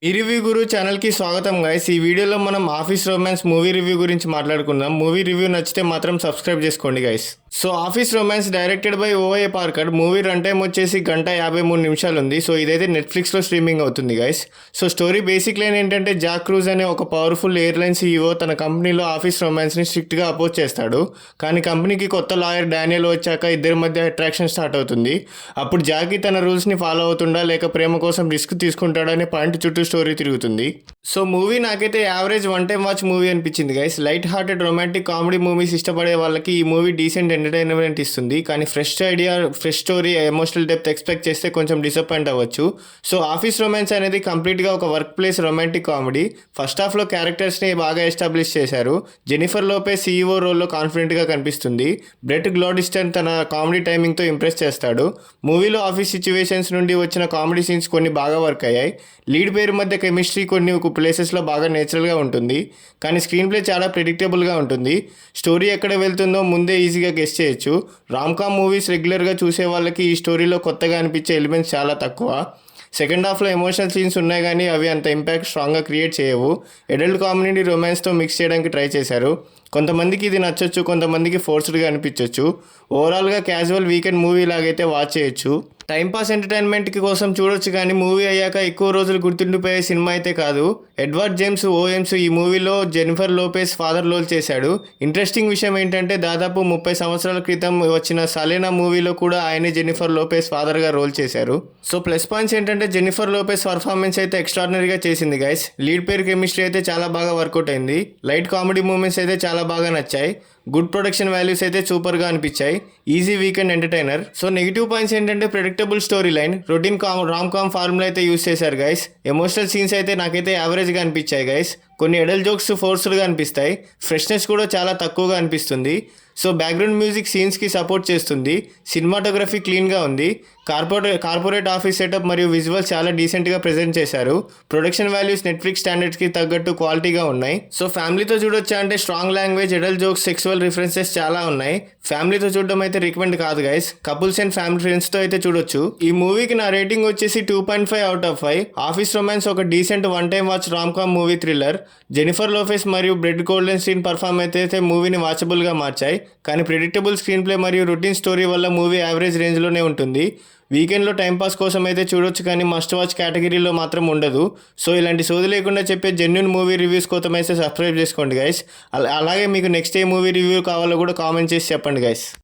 ఈ రివ్యూ గురు ఛానల్కి స్వాగతం గైస్. ఈ వీడియోలో మనం ఆఫీస్ రొమాన్స్ మూవీ రివ్యూ గురించి మాట్లాడుకుందాం. మూవీ రివ్యూ నచ్చితే మాత్రం సబ్స్క్రైబ్ చేసుకోండి guys. So office romance directed by Ol Parker. Movie run time వచ్చేసి 1:53 ఉంది. సో ఇదైతే నెట్ఫ్లిక్స్లో స్ట్రీమింగ్ అవుతుంది guys. So story basic line ఏంటంటే జాక్ క్రూజ్ అనే ఒక పవర్ఫుల్ ఎయిర్లైన్ సీఈఓ తన కంపెనీలో ఆఫీస్ రొమాన్స్ని స్ట్రిక్ట్గా అపోజ్ చేస్తాడు. కానీ కంపెనీకి కొత్త లాయర్ డానియల్ వచ్చాక ఇద్దరి మధ్య అట్రాక్షన్ స్టార్ట్ అవుతుంది. అప్పుడు జాకీ తన రూల్స్ని ఫాలో అవుతుండా లేక ప్రేమ కోసం రిస్క్ తీసుకుంటాడనే పాయింట్ చుట్టూ స్టోరీ తిరుగుతుంది. సో మూవీ నాకైతే average one time watch movie అనిపించింది guys. Light hearted romantic comedy movies ఇష్టపడే వాళ్ళకి ఈ మూవీ డీసెంట్ ఎంటర్టైన్మెంట్ ఇస్తుంది. కానీ fresh idea, fresh story, emotional depth expect చేస్తే కొంచెం డిసప్పాయింట్ అవ్వచ్చు. సో ఆఫీస్ రొమాన్స్ అనేది కంప్లీట్గా ఒక work place romantic comedy. First హాఫ్లో క్యారెక్టర్స్ని బాగా ఎస్టాబ్లిష్ చేశారు. జెనిఫర్ లోపెజ్ సీఈఓ రోల్లో కాన్ఫిడెంట్గా కనిపిస్తుంది. బ్రెట్ గ్లోడిస్టన్ తన కామెడీ టైమింగ్తో ఇంప్రెస్ చేస్తాడు. మూవీలో ఆఫీస్ సిచ్యువేషన్స్ నుండి వచ్చిన కామెడీ సీన్స్ కొన్ని బాగా వర్క్ అయ్యాయి. లీడ్ పేరు మధ్య కెమిస్ట్రీ కొన్ని ప్లేసెస్లో బాగా నేచురల్గా ఉంటుంది. కానీ స్క్రీన్ ప్లే చాలా ప్రెడిక్టబుల్గా ఉంటుంది. స్టోరీ ఎక్కడ వెళ్తుందో ముందే ఈజీగా గెస్ చేయొచ్చు. రామ్కామ్ మూవీస్ రెగ్యులర్గా చూసే వాళ్ళకి ఈ స్టోరీలో కొత్తగా అనిపించే ఎలిమెంట్స్ చాలా తక్కువ. సెకండ్ హాఫ్లో ఎమోషనల్ సీన్స్ ఉన్నాయి కానీ అవి అంత ఇంపాక్ట్ స్ట్రాంగ్గా క్రియేట్ చేయవు. అడల్ట్ కామెడీ రొమాన్స్తో మిక్స్ చేయడానికి ట్రై చేశారు. కొంతమందికి ఇది నచ్చొచ్చు, కొంతమందికి ఫోర్స్డ్గా అనిపించవచ్చు. ఓవరాల్గా క్యాజువల్ వీకెండ్ మూవీ లాగైతే వాచ్ చేయొచ్చు. టైంపాస్ ఎంటర్టైన్మెంట్కి కోసం చూడొచ్చు కానీ మూవీ అయ్యాక ఎక్కువ రోజులు గుర్తుండిపోయే సినిమా అయితే కాదు. ఎడ్వర్డ్ జేమ్స్ ఓఎమ్స్ ఈ మూవీలో జెనిఫర్ లోపెజ్ ఫాదర్ రోల్ చేశాడు. ఇంట్రెస్టింగ్ విషయం ఏంటంటే దాదాపు 30 సంవత్సరాల క్రితం వచ్చిన సలేనా మూవీలో కూడా ఆయనే జెనిఫర్ లోపెజ్ ఫాదర్గా రోల్ చేశారు. సో ప్లస్ పాయింట్స్ ఏంటంటే జెనిఫర్ లోపెజ్ పర్ఫార్మెన్స్ అయితే ఎక్స్ట్రాడినరీగా చేసింది గైస్. లీడ్ పేరు కెమిస్ట్రీ అయితే చాలా బాగా వర్కౌట్ అయింది. లైట్ కామెడీ మూమెంట్స్ అయితే చాలా బాగా నచ్చాయి. గుడ్ ప్రొడక్షన్ వాల్యూస్ అయితే సూపర్గా అనిపించాయి. Easy weekend entertainer. So negative points ఏంటంటే predictable story line, routine rom com formula అయితే యూస్ చేశారు గైస్. ఎమోషనల్ సీన్స్ అయితే నాకైతే యావరేజ్గా అనిపించాయి గైస్. కొన్ని ఎడల్ జోక్స్ ఫోర్స్డ్గా అనిపిస్తాయి. ఫ్రెష్నెస్ కూడా చాలా తక్కువగా అనిపిస్తుంది. సో బ్యాక్గ్రౌండ్ మ్యూజిక్ సీన్స్కి సపోర్ట్ చేస్తుంది. సినిమాటోగ్రఫీ క్లీన్గా ఉంది. కార్పొరేట్ ఆఫీస్ సెటప్ మరియు విజువల్స్ చాలా డీసెంట్గా ప్రజెంట్ చేశారు. ప్రొడక్షన్ వాల్యూస్ నెట్ఫ్లిక్స్ స్టాండర్డ్స్కి తగ్గట్టు క్వాలిటీగా ఉన్నాయి. సో ఫ్యామిలీతో చూడొచ్చా అంటే strong language, adult jokes, sexual references చాలా ఉన్నాయి. ఫ్యామిలీతో చూడడం అయితే రికమెండ్ కాదు గైస్. కపుల్స్ అండ్ ఫ్యామిలీ ఫ్రెండ్స్తో అయితే చూడొచ్చు. ఈ మూవీకి నా రేటింగ్ వచ్చేసి 2.5 అవుట్ ఆఫ్ 5. ఆఫీస్ రొమాన్స్ ఒక decent one time watch romcom movie thriller. Jennifer Lopez మరియు బ్రెట్ గోల్డెన్స్టీన్ పర్ఫార్మెన్స్ అయితే మూవీని వాచబుల్గా మార్చాయి. కానీ ప్రెడిక్టబుల్ స్క్రీన్ ప్లే మరియు రొటీన్ స్టోరీ వల్ల మూవీ యావరేజ్ రేంజ్లోనే ఉంటుంది. వీకెండ్లో టైంపాస్ కోసం అయితే చూడొచ్చు కానీ మస్ట్ వాచ్ కేటగిరీలో మాత్రం ఉండదు. సో ఇలాంటి సోది లేకుండా చెప్పే జెన్యూన్ మూవీ రివ్యూస్ కోసం అయితే సబ్స్క్రైబ్ చేసుకోండి గైస్. అలాగే మీకు నెక్స్ట్ ఏ మూవీ రివ్యూ కావాలో కూడా కామెంట్ చేసి చెప్పండి గైస్.